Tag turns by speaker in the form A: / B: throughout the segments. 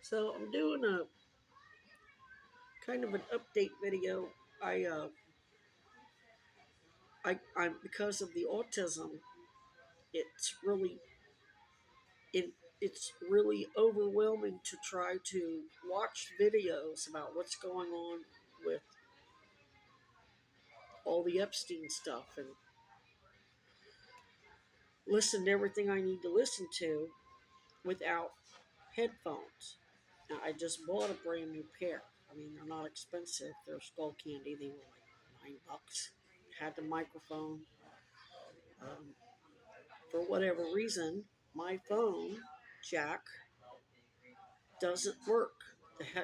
A: So I'm doing a kind of an update video. I I because of the autism, it's really it, it's really overwhelming to try to watch videos about what's going on with all the Epstein stuff and listen to everything I need to listen to without headphones. Now, I just bought a brand new pair. I mean, they're not expensive. They're Skull Candy. They were like $9. Had the microphone. Um, for whatever reason, my phone jack doesn't work.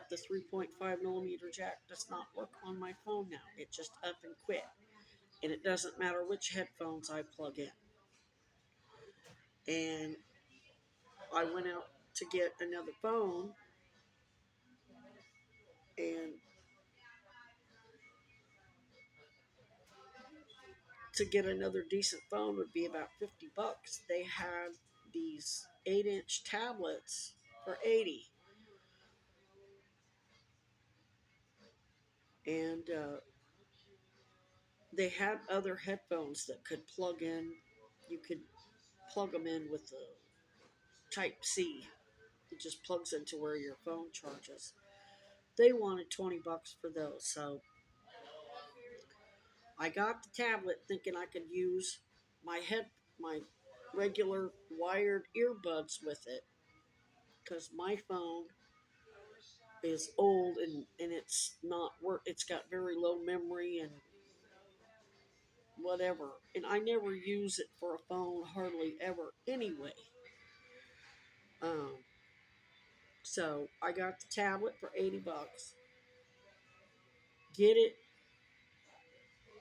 A: The 3.5 millimeter jack does not work on my phone now. It just up and quit. And it doesn't matter which headphones I plug in. And I went out to get another phone, and to get another decent phone would be about $50. They had these 8-inch tablets for 80. And they had other headphones that could plug in. You could plug them in with the Type C. It just plugs into where your phone charges. They wanted $20 for those, so I got the tablet thinking I could use my regular wired earbuds with it, because my phone is old and it's not work. It's got very low memory and whatever, and I never use it for a phone hardly ever anyway. Um, so I got the tablet for $80. Get it,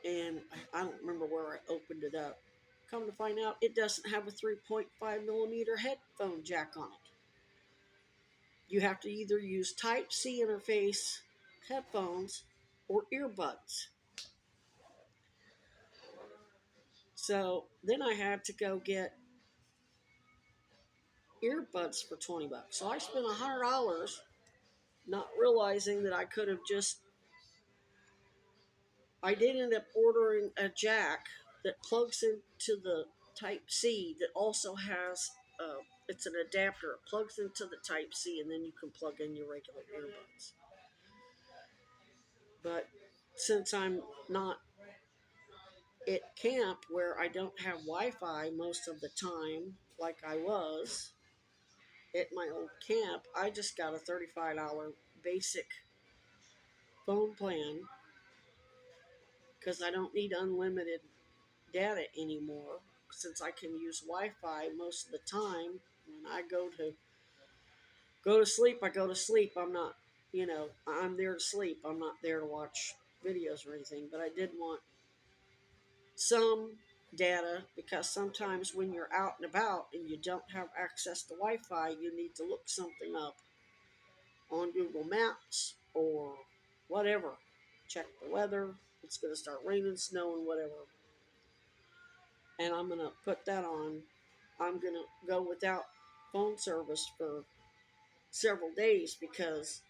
A: and I don't remember where I opened it up. Come to find out, it doesn't have a 3.5 millimeter headphone jack on it. You have to either use Type C interface headphones or earbuds. So then I had to go get earbuds for $20. So I spent $100, not realizing that I could have just. I did end up ordering a jack that plugs into the Type C that also has. It's an adapter. It plugs into the Type C, and then you can plug in your regular earbuds. But since I'm not at camp where I don't have Wi-Fi most of the time, like I was at my old camp, I just got a $35 basic phone plan because I don't need unlimited data anymore, since I can use Wi-Fi most of the time. When I go to sleep, I go to sleep. I'm not, I'm there to sleep. I'm not there to watch videos or anything. But I did want some data, because sometimes when you're out and about and you don't have access to Wi-Fi, you need to look something up on Google Maps or whatever. Check the weather. It's going to start raining, snowing, whatever. And I'm going to put that on. I'm going to go without phone service for several days because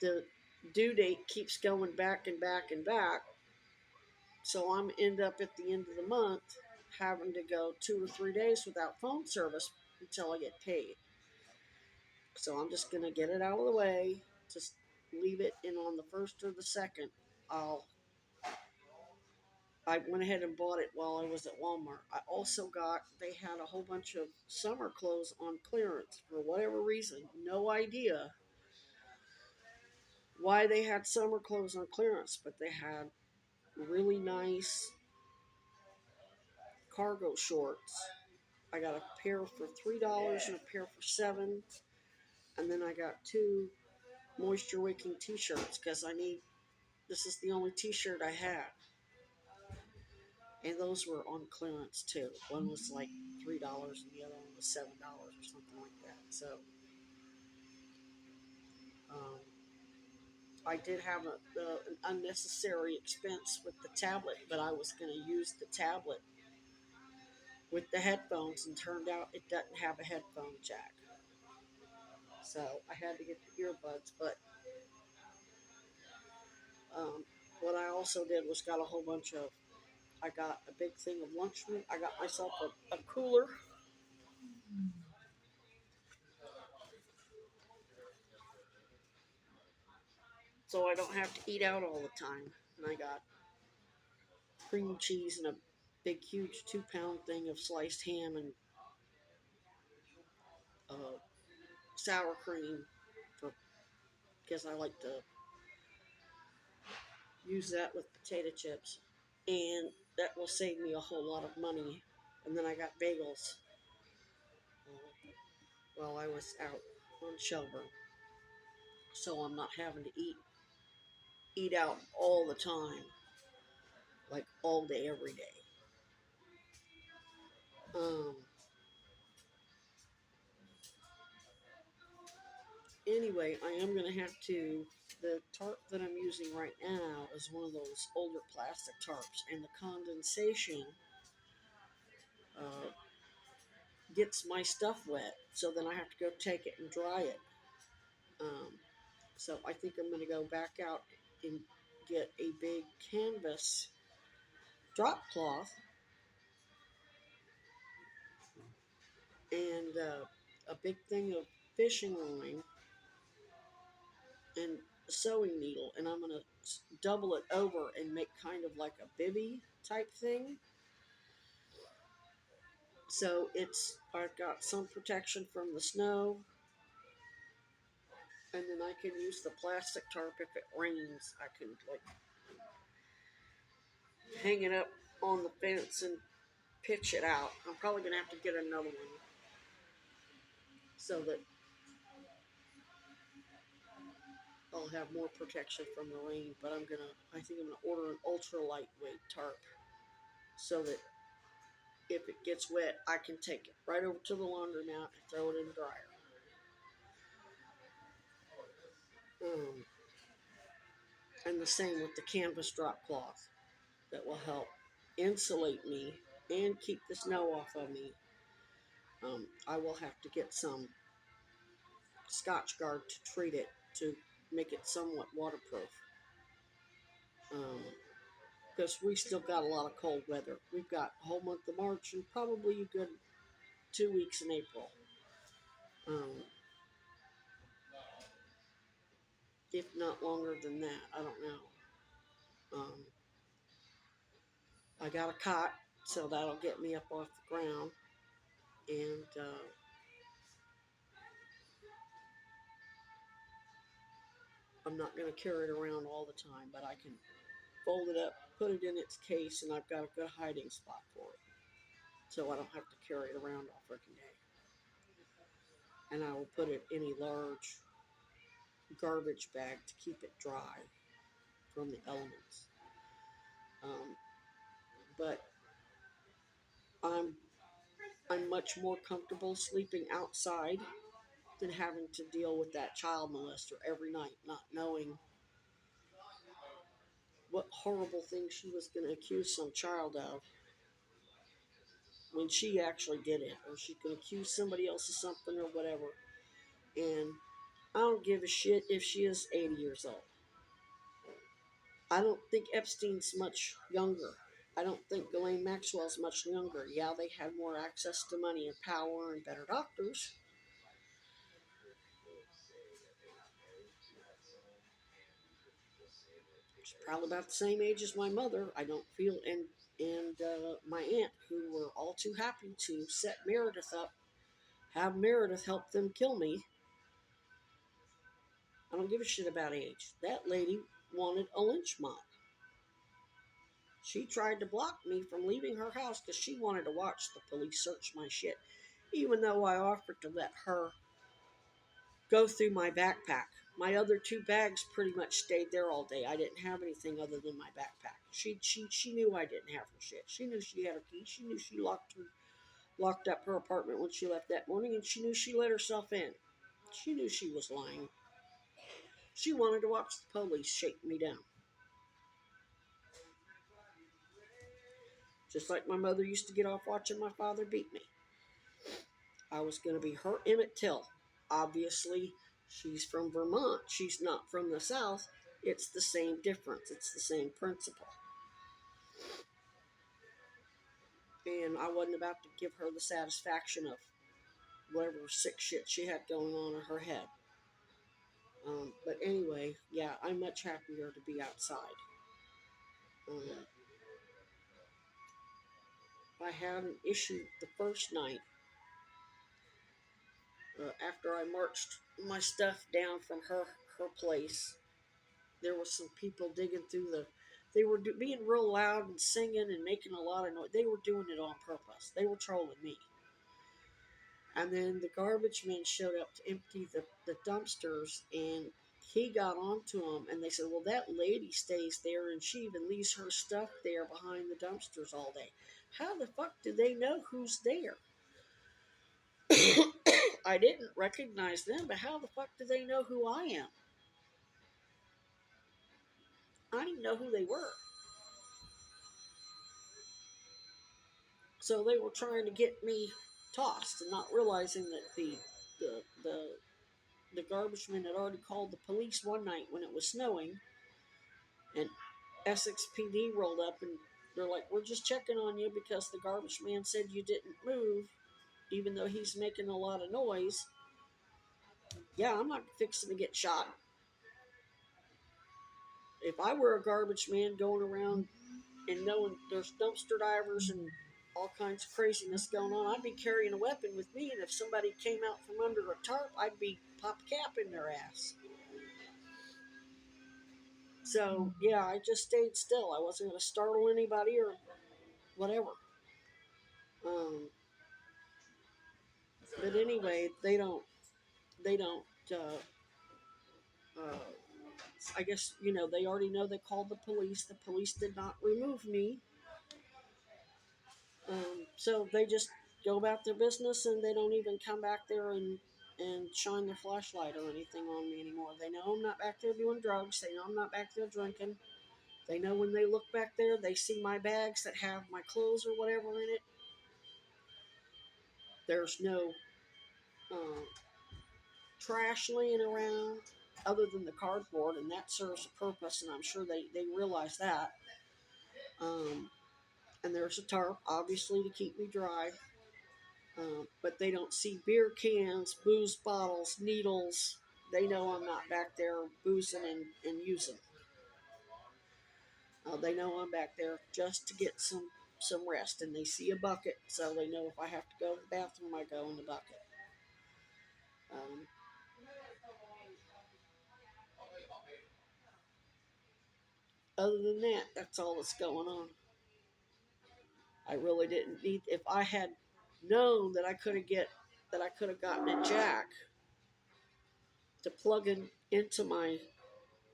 A: the due date keeps going back and back and back. So I'm end up at the end of the month having to go 2 or 3 days without phone service until I get paid. So I'm just going to get it out of the way. Just leave it in on the first or the second. I went ahead and bought it while I was at Walmart. They had a whole bunch of summer clothes on clearance for whatever reason. No idea why they had summer clothes on clearance, but they had really nice cargo shorts. I got a pair for $3 and a pair for $7. And then I got two moisture wicking t-shirts because this is the only t-shirt I had. And those were on clearance too. One was like $3 and the other one was $7 or something like that. So um, I did have an unnecessary expense with the tablet, but I was going to use the tablet with the headphones, and turned out it doesn't have a headphone jack. So I had to get the earbuds. But um, what I also did was got a whole bunch of. I got a big thing of lunch meat. I got myself a cooler, so I don't have to eat out all the time. And I got cream cheese and a big, huge 2 pound thing of sliced ham and uh, sour cream for because I like to use that with potato chips, and that will save me a whole lot of money. And then I got bagels while I was out on Shelburne, so I'm not having to eat out all the time, like all day every day. Um, anyway, I am gonna have to. The tarp that I'm using right now is one of those older plastic tarps, and the condensation uh, gets my stuff wet. So then I have to go take it and dry it. Um, so I think I'm going to go back out and get a big canvas drop cloth and a big thing of fishing line and a sewing needle, and I'm going to double it over and make kind of like a bibby type thing. So I've got some protection from the snow, and then I can use the plastic tarp if it rains. I can like hang it up on the fence and pitch it out. I'm probably gonna have to get another one so that I'll have more protection from the rain. But I think I'm gonna order an ultra lightweight tarp so that if it gets wet, I can take it right over to the laundromat and throw it in the dryer. Um, and the same with the canvas drop cloth that will help insulate me and keep the snow off of me. I will have to get some Scotch Guard to treat it to make it somewhat waterproof. Because we still got a lot of cold weather. We've got a whole month of March and probably a good 2 weeks in April. Um, if not longer than that, I don't know. I got a cot, so that'll get me up off the ground. And I'm not going to carry it around all the time, but I can fold it up, put it in its case, and I've got a good hiding spot for it. So I don't have to carry it around all freaking day. And I will put it in a large garbage bag to keep it dry from the elements. Um, but I'm I'm much more comfortable sleeping outside than having to deal with that child molester every night, not knowing what horrible thing she was going to accuse some child of when she actually did it, or she can accuse somebody else of something or whatever. And I don't give a shit if she is 80 years old. I don't think Epstein's much younger. I don't think Ghislaine Maxwell's much younger. Yeah, they had more access to money and power and better doctors. She's probably about the same age as my mother. I don't feel, and my aunt, who were all too happy to set Meredith up, have Meredith help them kill me. I don't give a shit about age. That lady wanted a lynch mob. She tried to block me from leaving her house because she wanted to watch the police search my shit, even though I offered to let her go through my backpack. My other two bags pretty much stayed there all day. I didn't have anything other than my backpack. She knew I didn't have her shit. She knew she had her key. She knew she locked up her apartment when she left that morning, and she knew she let herself in. She knew she was lying. She wanted to watch the police shake me down. Just like my mother used to get off watching my father beat me. I was going to be her Emmett Till. Obviously, she's from Vermont. She's not from the South. It's the same difference. It's the same principle. And I wasn't about to give her the satisfaction of whatever sick shit she had going on in her head. But anyway, yeah, I'm much happier to be outside. Um, I had an issue the first night after I marched my stuff down from her place. There were some people digging through the. They were being real loud and singing and making a lot of noise. They were doing it on purpose. They were trolling me. And then the garbage men showed up to empty the dumpsters, and he got onto them, and they said, well, that lady stays there, and she even leaves her stuff there behind the dumpsters all day. How the fuck do they know who's there? I didn't recognize them, but how the fuck do they know who I am? I didn't even know who they were. So they were trying to get me tossed, and not realizing that the the the garbage men had already called the police one night when it was snowing, and Essex PD rolled up, and they're like, we're just checking on you because the garbage man said you didn't move, even though he's making a lot of noise. Yeah, I'm not fixing to get shot. If I were a garbage man going around and knowing there's dumpster divers and all kinds of craziness going on, I'd be carrying a weapon with me, and if somebody came out from under a tarp, I'd be pop capping their ass. So, yeah, I just stayed still. I wasn't going to startle anybody or whatever. Um, but anyway, they don't, uh, I guess, they already know they called the police. The police did not remove me. So they just go about their business, and they don't even come back there and shine their flashlight or anything on me anymore. They know I'm not back there doing drugs. They know I'm not back there drinking. They know when they look back there, they see my bags that have my clothes or whatever in it. There's no uh, trash laying around other than the cardboard, and that serves a purpose, and I'm sure they realize that. Um, and there's a tarp, obviously, to keep me dry. But they don't see beer cans, booze bottles, needles. They know I'm not back there boozing and using. They know I'm back there just to get some rest, and they see a bucket, so they know if I have to go to the bathroom, I go in the bucket. Um, Other than that, that's all that's going on. I really didn't need. If I had known that I could have gotten a jack to plug into my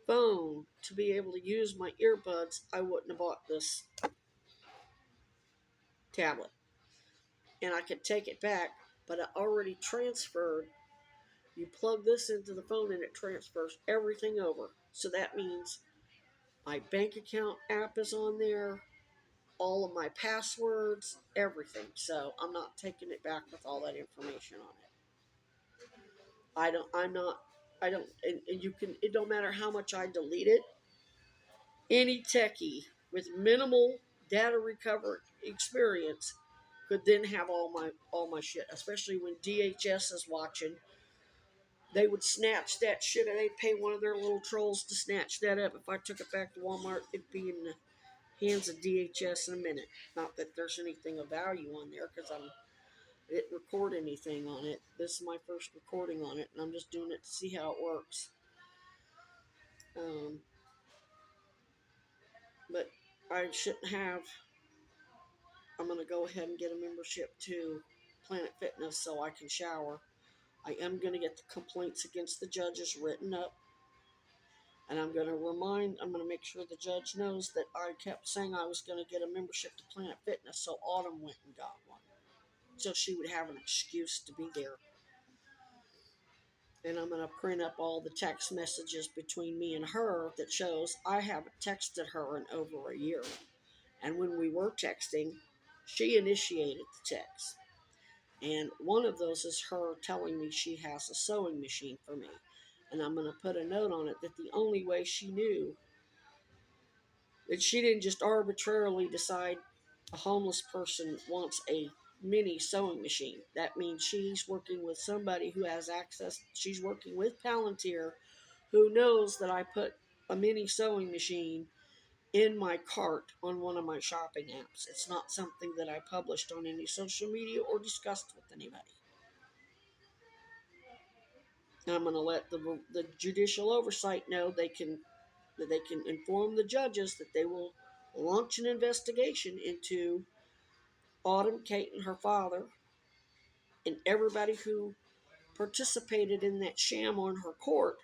A: phone to be able to use my earbuds, I wouldn't have bought this tablet. And I could take it back, but I already transferred. You plug this into the phone and it transfers everything over. So that means my bank account app is on there, all of my passwords, everything. So I'm not taking it back with all that information on it. I don't, and you can, it don't matter how much I delete it. Any techie with minimal data recovery experience could then have all my shit, especially when DHS is watching. They would snatch that shit, and they'd pay one of their little trolls to snatch that up. If I took it back to Walmart, it'd be in the hands of DHS in a minute. Not that there's anything of value on there, because I didn't record anything on it. This is my first recording on it, and I'm just doing it to see how it works. Um, but I shouldn't have. I'm going to go ahead and get a membership to Planet Fitness so I can shower. I am going to get the complaints against the judges written up. And I'm going to make sure the judge knows that I kept saying I was going to get a membership to Planet Fitness, so Autumn went and got one. So she would have an excuse to be there. And I'm going to print up all the text messages between me and her that shows I haven't texted her in over a year. And when we were texting, she initiated the text. And one of those is her telling me she has a sewing machine for me. And I'm going to put a note on it that the only way she knew that she didn't just arbitrarily decide a homeless person wants a mini sewing machine. That means she's working with somebody who has access. She's working with Palantir, who knows that I put a mini sewing machine in my cart on one of my shopping apps. It's not something that I published on any social media or discussed with anybody. And I'm going to let the judicial oversight know that they can inform the judges that they will launch an investigation into Autumn, Kate, and her father, and everybody who participated in that sham on her court,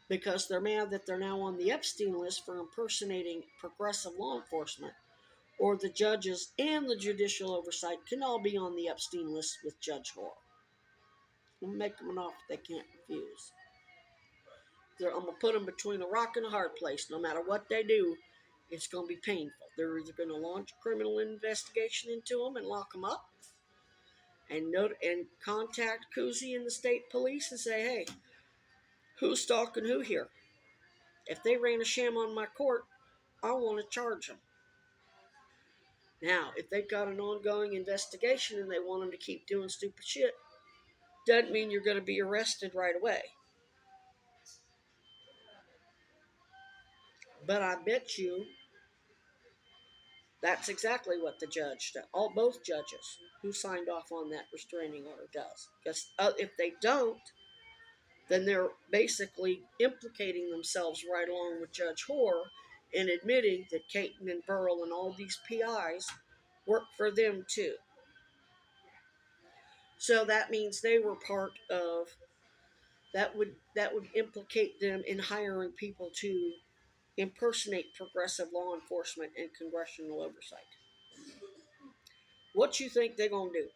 A: because they're mad that they're now on the Epstein list for impersonating progressive law enforcement, or the judges and the judicial oversight can all be on the Epstein list with Judge Hoare. We'll make them an offer they can't refuse. I'm going to put them between a rock and a hard place. No matter what they do, it's going to be painful. They're either going to launch a criminal investigation into them and lock them up, and contact Cousy and the state police and say, hey, who's stalking who here? If they ran a sham on my court, I want to charge them. Now, if they've got an ongoing investigation and they want them to keep doing stupid shit, doesn't mean you're going to be arrested right away. But I bet you that's exactly what the judge does. Both judges who signed off on that restraining order does. Because if they don't, then they're basically implicating themselves right along with Judge Hoare in admitting that Caton and Burrell and all these PIs work for them too. So that means they were part of that would implicate them in hiring people to impersonate progressive law enforcement and congressional oversight. What you think they're gonna do?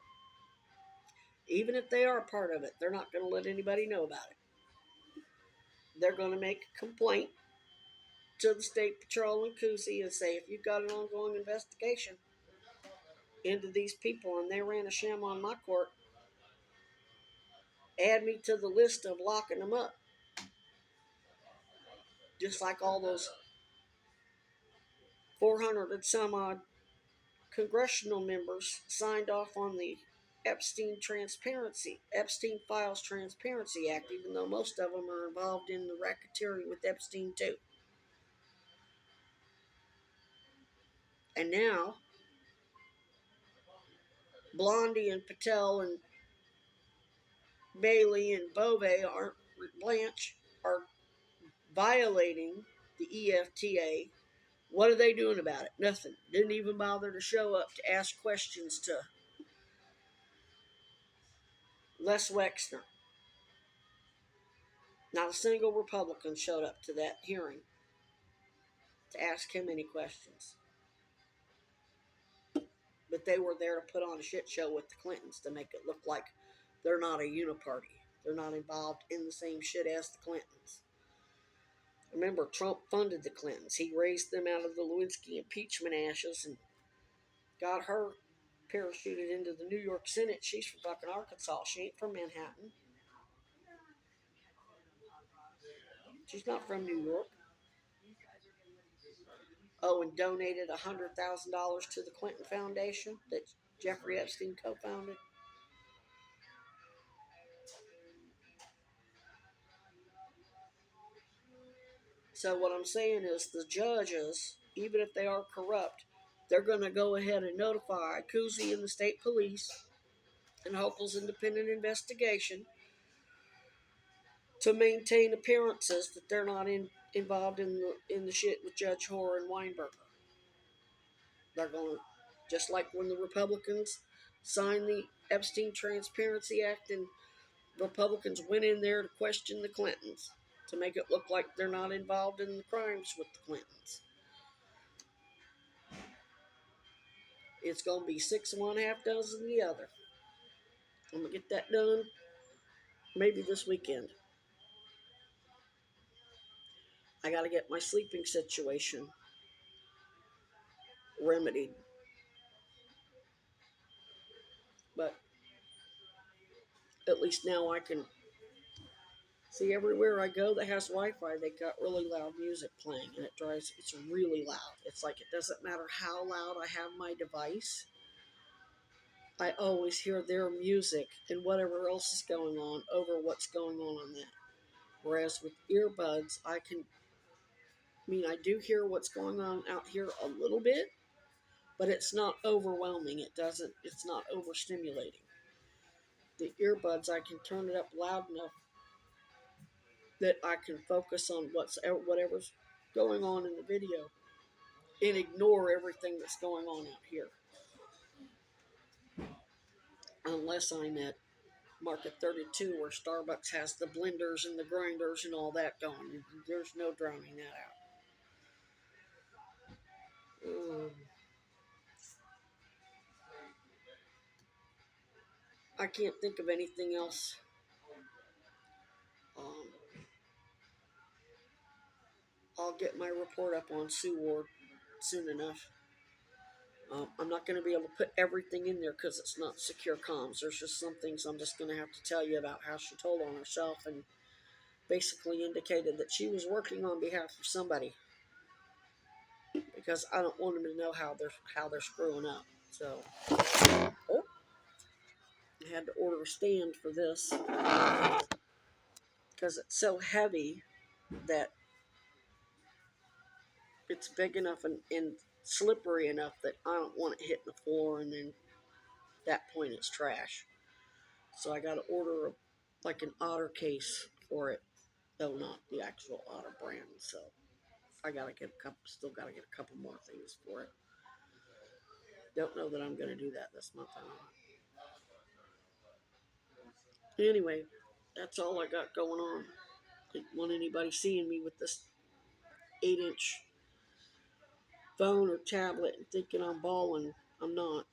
A: Even if they are a part of it, they're not gonna let anybody know about it. They're gonna make a complaint to the State Patrol and Cousy and say, if you've got an ongoing investigation into these people and they ran a sham on my court, add me to the list of locking them up. Just like all those 400 and some odd congressional members signed off on the Epstein Files Transparency Act, even though most of them are involved in the racketeering with Epstein too. And now, Blondie and Patel and Bailey and Blanche are violating the EFTA. What are they doing about it? Nothing. Didn't even bother to show up to ask questions to Les Wexner. Not a single Republican showed up to that hearing to ask him any questions. But they were there to put on a shit show with the Clintons to make it look like they're not a uniparty. They're not involved in the same shit as the Clintons. Remember, Trump funded the Clintons. He raised them out of the Lewinsky impeachment ashes and got her parachuted into the New York Senate. She's from fucking Arkansas. She ain't from Manhattan. She's not from New York. Oh, and donated $100,000 to the Clinton Foundation that Jeffrey Epstein co-founded. So what I'm saying is the judges, even if they are corrupt, they're going to go ahead and notify Cousy and the state police and Hochul's independent investigation to maintain appearances that they're not involved in the shit with Judge Hoare and Weinberger. They're going to, just like when the Republicans signed the Epstein Transparency Act and Republicans went in there to question the Clintons to make it look like they're not involved in the crimes with the Clintons. It's going to be 6 of one, half dozen the other. I'm going to get that done maybe this weekend. I got to get my sleeping situation remedied. But at least now I can see everywhere I go that has Wi-Fi, they got really loud music playing, and it's really loud. It's like it doesn't matter how loud I have my device, I always hear their music and whatever else is going on over what's going on that. Whereas with earbuds, I do hear what's going on out here a little bit, but it's not overwhelming. It's not overstimulating. The earbuds, I can turn it up loud enough that I can focus on whatever's going on in the video and ignore everything that's going on out here. Unless I'm at Market 32 where Starbucks has the blenders and the grinders and all that going. There's no drowning that out. I can't think of anything else. Um, I'll get my report up on Sue Ward soon enough. I'm not going to be able to put everything in there because it's not secure comms. There's just some things I'm just going to have to tell you about how she told on herself and basically indicated that she was working on behalf of somebody, because I don't want them to know how they're screwing up. So, oh, I had to order a stand for this because it's so heavy that it's big enough and slippery enough that I don't want it hitting the floor, and then at that point it's trash. So I got to order like an Otter case for it, though not the actual Otter brand. So I gotta get still gotta get a couple more things for it. Don't know that I'm gonna do that this month. Anyway, that's all I got going on. Didn't want anybody seeing me with this 8-inch phone or tablet and thinking I'm balling. I'm not.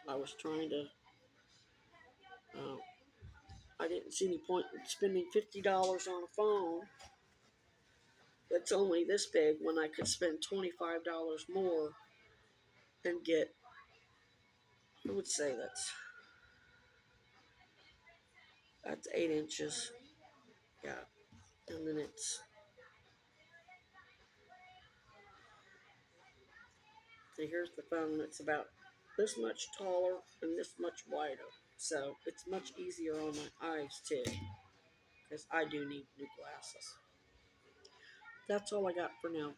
A: I was trying to. Uh, I didn't see any point in spending $50 on a phone that's only this big when I could spend $25 more and get. I would say that's 8 inches. Yeah, and then it's. So here's the phone that's about this much taller and this much wider. So it's much easier on my eyes too, because I do need new glasses. That's all I got for now.